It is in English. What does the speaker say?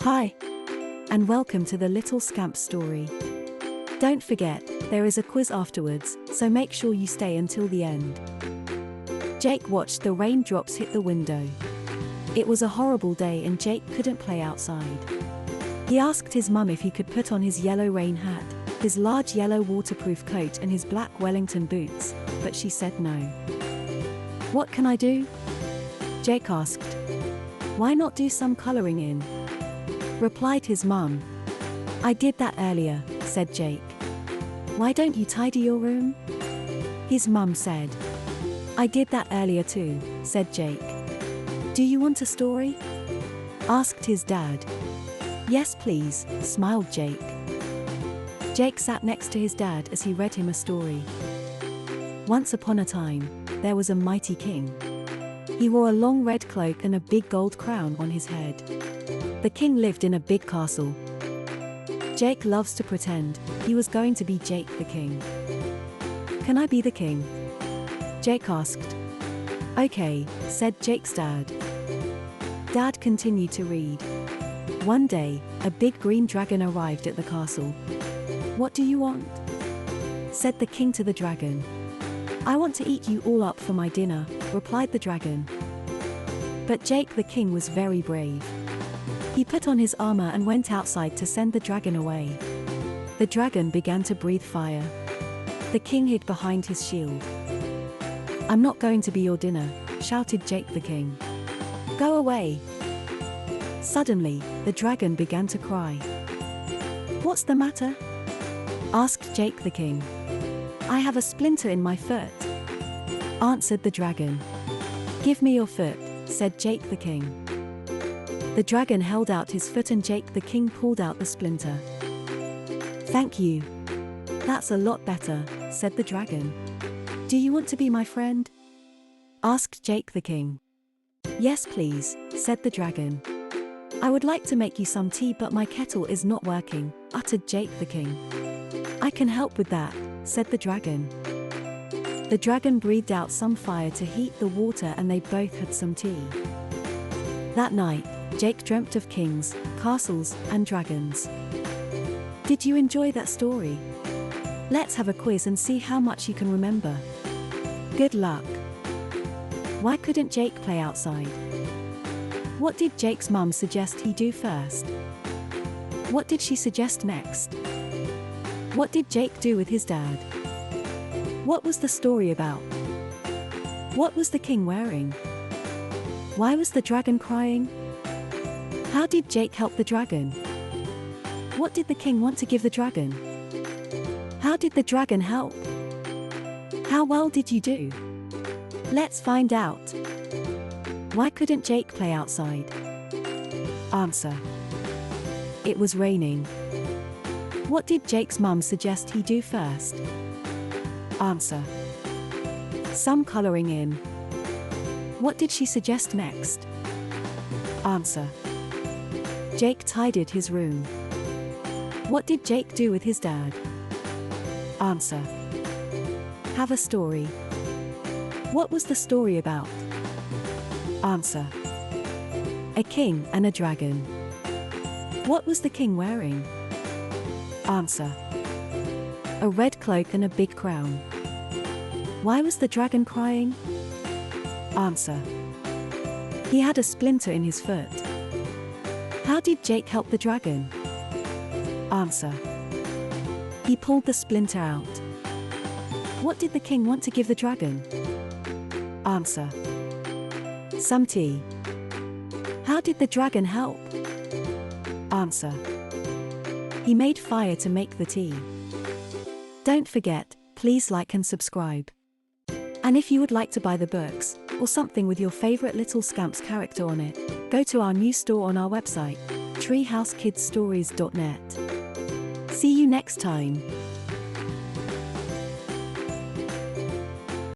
Hi, and welcome to the Little Scamp story. Don't forget, there is a quiz afterwards, so make sure you stay until the end. Jake watched the raindrops hit the window. It was a horrible day and Jake couldn't play outside. He asked his mum if he could put on his yellow rain hat, his large yellow waterproof coat and his black Wellington boots, but she said no. "What can I do?" Jake asked. "Why not do some coloring in?" replied his mum. "I did that earlier," said Jake. "Why don't you tidy your room?" his mum said. "I did that earlier too," said Jake. "Do you want a story?" asked his dad. "Yes please," smiled Jake. Jake sat next to his dad as he read him a story. Once upon a time, there was a mighty king. He wore a long red cloak and a big gold crown on his head. The king lived in a big castle. Jake loves to pretend he was going to be Jake the king. "Can I be the king?" Jake asked. "Okay," said Jake's dad. Dad continued to read. One day, a big green dragon arrived at the castle. "What do you want?" said the king to the dragon. "I want to eat you all up for my dinner," replied the dragon. But Jake the king was very brave. He put on his armor and went outside to send the dragon away. The dragon began to breathe fire. The king hid behind his shield. "I'm not going to be your dinner," shouted Jake the king. "Go away." Suddenly, the dragon began to cry. "What's the matter?" asked Jake the king. "I have a splinter in my foot," answered the dragon. "Give me your foot," said Jake the king. The dragon held out his foot and Jake the king pulled out the splinter. "Thank you. That's a lot better," said the dragon. "Do you want to be my friend?" asked Jake the king. "Yes please," said the dragon. "I would like to make you some tea but my kettle is not working," uttered Jake the king. "I can help with that," said the dragon. The dragon breathed out some fire to heat the water and they both had some tea. That night, Jake dreamt of kings, castles, and dragons. Did you enjoy that story? Let's have a quiz and see how much you can remember. Good luck! Why couldn't Jake play outside? What did Jake's mum suggest he do first? What did she suggest next? What did Jake do with his dad? What was the story about? What was the king wearing? Why was the dragon crying? How did Jake help the dragon? What did the king want to give the dragon? How did the dragon help? How well did you do? Let's find out. Why couldn't Jake play outside? Answer. It was raining. What did Jake's mum suggest he do first? Answer. Some coloring in. What did she suggest next? Answer. Jake tidied his room. What did Jake do with his dad? Answer. Have a story. What was the story about? Answer. A king and a dragon. What was the king wearing? Answer. A red cloak and a big crown. Why was the dragon crying? Answer. He had a splinter in his foot. How did Jake help the dragon? Answer. He pulled the splinter out. What did the king want to give the dragon? Answer. Some tea. How did the dragon help? Answer. He made fire to make the tea. Don't forget, please like and subscribe. And if you would like to buy the books, or something with your favorite Little Scamps character on it, go to our new store on our website, treehousekidstories.net. See you next time.